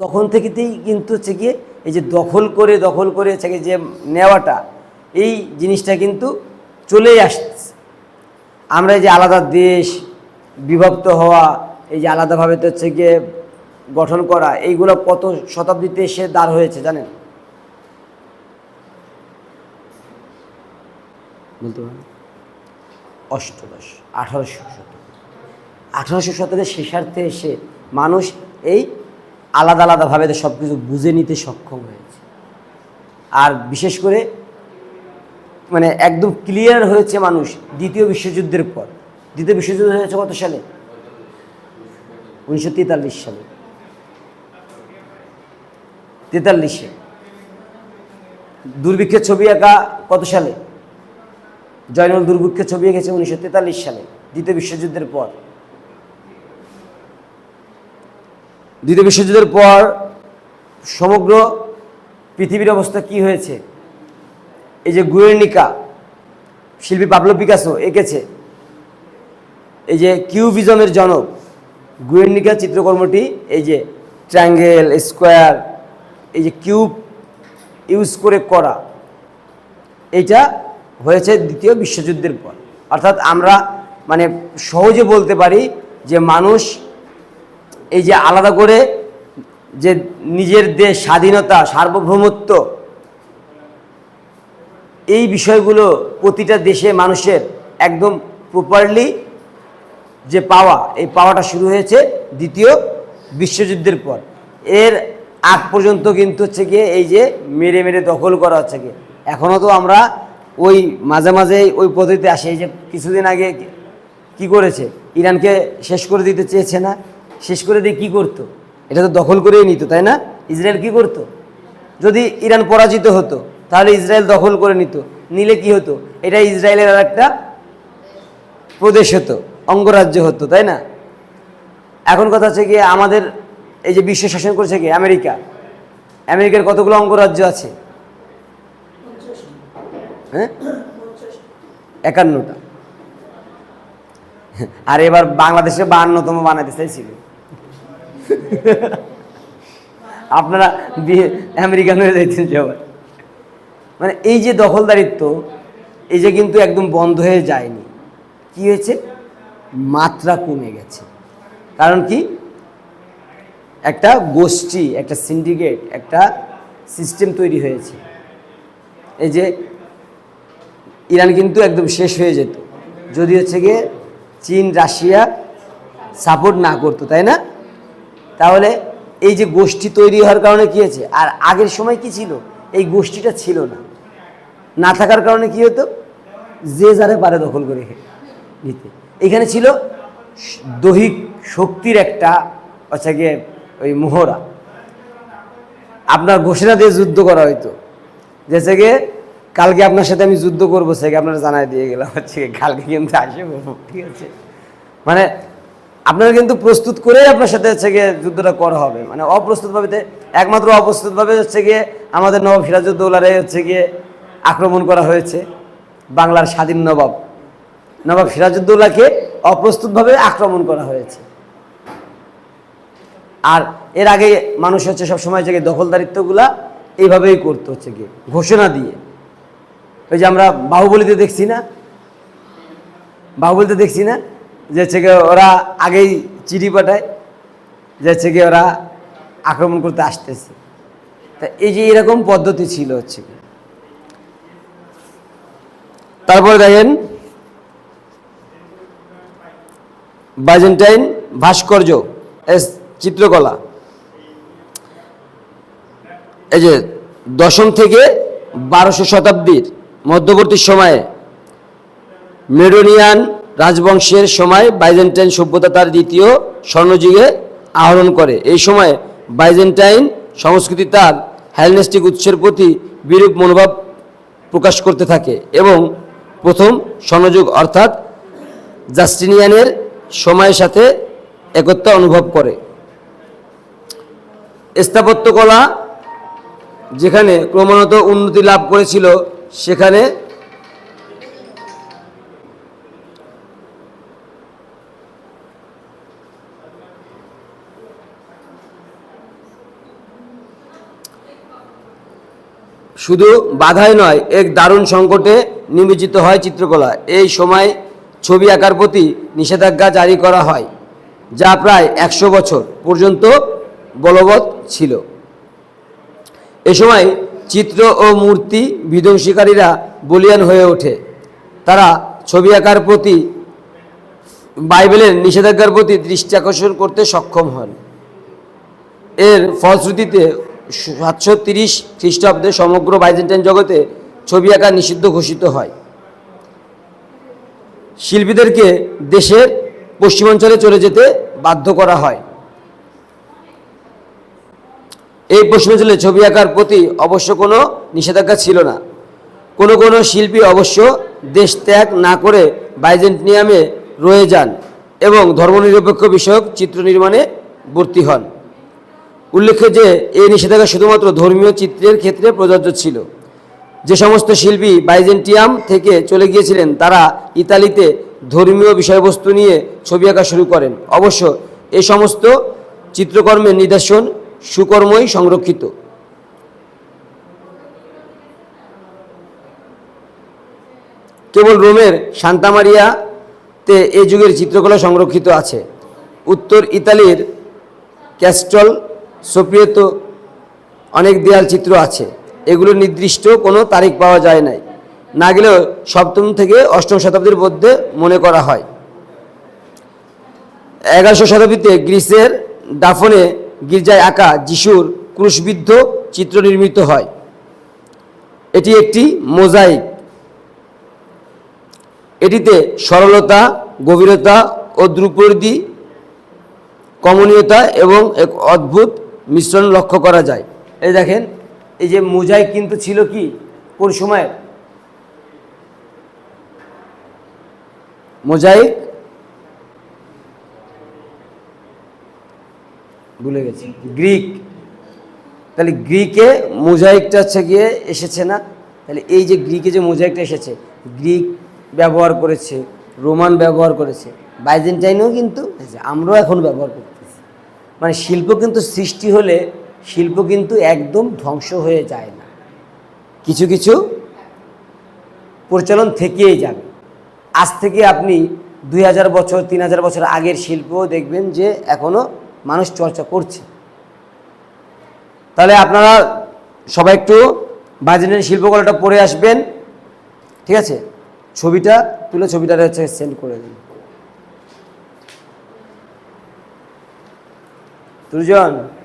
তখন থেকেই কিন্তু হচ্ছে গিয়ে এই যে দখল করে হচ্ছে গিয়ে যে নেওয়াটা, এই জিনিসটা কিন্তু চলেই আসছে। আমরা এই যে আলাদা দেশ বিভক্ত হওয়া, এই যে আলাদাভাবে তো হচ্ছে গিয়ে গঠন করা, এইগুলো কত শতাব্দীতে এসে দাঁড় হয়েছে জানেন? বলতে পারেন অষ্টদশ 1800 শতকের শেষার্থে এসে মানুষ এই আলাদাভাবে সব কিছু বুঝে নিতে সক্ষম হয়েছে। আর বিশেষ করে মানে একদম ক্লিয়ার হয়েছে মানুষ দ্বিতীয় বিশ্বযুদ্ধের পর। দ্বিতীয় বিশ্বযুদ্ধ হয়েছে কত সালে? 1943 সালে। 43-এ দুর্ভিক্ষের ছবি আঁকা কত সালে? জয়নুল দুর্ভিক্ষের ছবি এঁকেছে 1943 সালে, দ্বিতীয় বিশ্বযুদ্ধের পর। দ্বিতীয় বিশ্বযুদ্ধের পর সমগ্র পৃথিবীর অবস্থা কি হয়েছে? এই যে গুয়ের্নিকা শিল্পী পাবলো পিকাসো এঁকেছে, এই যে কিউবিজমের জনক গুয়ের্নিকা চিত্রকর্মটি, এই যে ট্রায়াঙ্গেল, স্কোয়ার, এই যে কিউব ইউজ করে করা, এইটা হয়েছে দ্বিতীয় বিশ্বযুদ্ধের পর। অর্থাৎ আমরা মানে সহজে বলতে পারি যে মানুষ এই যে আলাদা করে যে নিজের দেশ স্বাধীনতা, সার্বভৌমত্ব, এই বিষয়গুলো প্রতিটা দেশে মানুষের একদম প্রপারলি যে পাওয়া, এই পাওয়াটা শুরু হয়েছে দ্বিতীয় বিশ্বযুদ্ধের পর। এর আগ পর্যন্ত কিন্তু হচ্ছে গিয়ে এই যে মেরে দখল করা হচ্ছে গিয়ে, এখনও তো আমরা ওই মাঝে মাঝে ওই পদ্ধতিতে আসে। এই যে কিছুদিন আগে কি করেছে, ইরানকে শেষ করে দিতে চেয়েছে না? শেষ করে দিয়ে কী করতো? এটা তো দখল করেই নিত, তাই না? ইসরায়েল কি করতো? যদি ইরান পরাজিত হতো তাহলে ইসরায়েল দখল করে নিলে কি হতো? এটা ইসরায়েলের আর একটা প্রদেশ হতো, অঙ্গরাজ্য হতো, তাই না? এখন কথা হচ্ছে গিয়ে আমাদের এই যে বিশ্ব শাসন করেছে কি আমেরিকার কতগুলো অঙ্গরাজ্য আছে? হ্যাঁ, 51টা। আর এবার বাংলাদেশে 52তম বানাতে চাইছিল। আপনারা আমেরিকান হয়ে যাইতেন সবাই। মানে এই যে দখলদারিত্ব, এই যে কিন্তু একদম বন্ধ হয়ে যায়নি। কি হয়েছে? মাত্রা কমে গেছে। কারণ কি? একটা গোষ্ঠী, একটা সিন্ডিকেট, একটা সিস্টেম তৈরি হয়েছে। এই যে ইরান কিন্তু একদম শেষ হয়ে যেত যদি হচ্ছে গিয়ে চীন, রাশিয়া সাপোর্ট না করতো, তাই না? তাহলে এই যে গোষ্ঠী তৈরি হওয়ার কারণে কী হয়েছে? আর আগের সময় কি ছিল? এই গোষ্ঠীটা ছিল না থাকার কারণে কি হতো? যে যারে পারে দখল করে নিতে। এখানে ছিল দৈহিক শক্তির একটা হচ্ছে গিয়ে ওই মোহরা। আপনার ঘোষণা দিয়ে যুদ্ধ করা হইতো, যেসে গিয়ে কালকে আপনার সাথে আমি যুদ্ধ করবো, সেকে আপনারা জানাই দিয়ে গেলাম হচ্ছে কালকে কিন্তু আসবো, ঠিক আছে? মানে আপনারা কিন্তু প্রস্তুত করেই আপনার সাথে হচ্ছে গিয়ে যুদ্ধটা করা হবে। মানে অপ্রস্তুতভাবে, একমাত্র অপ্রস্তুতভাবে হচ্ছে গিয়ে আমাদের নবাব সিরাজউদ্দৌলারে হচ্ছে গিয়ে আক্রমণ করা হয়েছে। বাংলার স্বাধীন নবাব সিরাজউদ্দৌলাকে অপ্রস্তুতভাবে আক্রমণ করা হয়েছে। আর এর আগে মানুষ হচ্ছে সবসময় হচ্ছে গিয়ে দখলদারিত্বগুলা এইভাবেই করতে হচ্ছে গিয়ে ঘোষণা দিয়ে। ওই যে আমরা বাহুবলীতে দেখছি না যে হচ্ছে গিয়ে ওরা আগেই চিঠি পাঠায় যে হচ্ছে গিয়ে ওরা আক্রমণ করতে আসতেছে। তা এই যে এরকম পদ্ধতি ছিল হচ্ছে। তারপরে দেখেন বাইজেন্টাইন ভাস্কর্য, চিত্রকলা। এই যে 10ম থেকে 12শো শতাব্দীর মধ্যবর্তী সময়ে মেডোনিয়ান রাজবংশের সময় বাইজেন্টাইন সভ্যতা তার দ্বিতীয় স্বর্ণযুগে আহরণ করে। এই সময় বাইজেন্টাইন সংস্কৃতি তার হেলেনিস্টিক উৎসের প্রতি বিরূপ মনোভাব প্রকাশ করতে থাকে এবং প্রথম স্বর্ণযুগ অর্থাৎ জাস্টিনিয়ানের সময়ের সাথে একত্র অনুভব করে। স্থাপত্যকলা যেখানে ক্রমাগত উন্নতি লাভ করেছিল, সেখানে শুধু বাধাই নয়, এক দারুণ সংকটে নিমজ্জিত হয় চিত্রকলা। এই সময় ছবি আঁকার প্রতি নিষেধাজ্ঞা জারি করা হয়, যা প্রায় 100 বছর পর্যন্ত বলবৎ ছিল। এ সময় চিত্র ও মূর্তি বিধ্বংসীকারীরা বলীয়ান হয়ে ওঠে। তারা ছবি আঁকার প্রতি বাইবেলের নিষেধাজ্ঞার প্রতি দৃষ্টি আকর্ষণ করতে সক্ষম হন। এর ফলশ্রুতিতে 730 খ্রিস্টাব্দে সমগ্র বাইজেন্টাইন জগতে ছবি আঁকা নিষিদ্ধ ঘোষিত হয়। শিল্পীদেরকে দেশের পশ্চিমাঞ্চলে চলে যেতে বাধ্য করা হয়। এই পশ্চিমাঞ্চলে ছবি আঁকার প্রতি অবশ্য কোনো নিষেধাজ্ঞা ছিল না। কোনো কোনো শিল্পী অবশ্য দেশ ত্যাগ না করে বাইজেন্টিয়ামে রয়ে যান এবং ধর্মনিরপেক্ষ বিষয়ক চিত্র নির্মাণে ভর্তি হন। উল্লেখ্য যে এই নিষেধাজ্ঞা শুধুমাত্র ধর্মীয় চিত্রের ক্ষেত্রে প্রযোজ্য ছিল। যে সমস্ত শিল্পী বাইজেন্টিয়াম থেকে চলে গিয়েছিলেন তারা ইতালিতে ধর্মীয় বিষয়বস্তু নিয়ে ছবি আঁকা শুরু করেন। অবশ্য এই সমস্ত চিত্রকর্মের নিদর্শন সুকর্মই সংরক্ষিত। কেবল রোমের সান্তা মারিয়াতে এ যুগের চিত্রকলা সংরক্ষিত আছে। উত্তর ইতালির ক্যাস্টল সোপ্রিয়েতো অনেক দেয়াল চিত্র আছে। এগুলো নির্দিষ্ট কোনো তারিখ পাওয়া যায় নাই, না গেলেও 7ম থেকে 8ম শতাব্দীর মধ্যে মনে করা হয়। 11শো শতাব্দীতে গ্রিসের ডাফনে গির্জায় আঁকা যিশুর ক্রুশবিদ্ধ চিত্র নির্মিত হয়। এটি একটি মোজাইক। এটিতে সরলতা, গভীরতা ও ধ্রুপদী কমনীয়তা এবং এক অদ্ভুত মিশ্রণ লক্ষ্য করা যায়। এই দেখেন, এই যে মোজাইক কিন্তু ছিল কি কোন সময়? মোজাইক ভুলে গেছি, গ্রিক। তাহলে গ্রিকে মোজাইকটা হচ্ছে গিয়ে এসেছে না? তাহলে এই যে গ্রিকে যে মোজাইকটা এসেছে, গ্রিক ব্যবহার করেছে, রোমান ব্যবহার করেছে, বাইজেন্টাইনও কিন্তু আমরাও এখন ব্যবহার করতেছি। মানে শিল্প কিন্তু সৃষ্টি হলে শিল্প কিন্তু একদম ধ্বংস হয়ে যায় না, কিছু কিছু পরিচালন থেকেই যাবে। আজ থেকে আপনি 2000 বছর 3000 বছর আগের শিল্পও দেখবেন যে এখনও মানুষ চর্চা করছে। তাহলে আপনারা সবাই একটু বাইজেন্টাইন শিল্পকলাটা পড়ে আসবেন, ঠিক আছে? ছবিটা তুলে ছবিটা হচ্ছে সেন্ড করে দিন দুজন।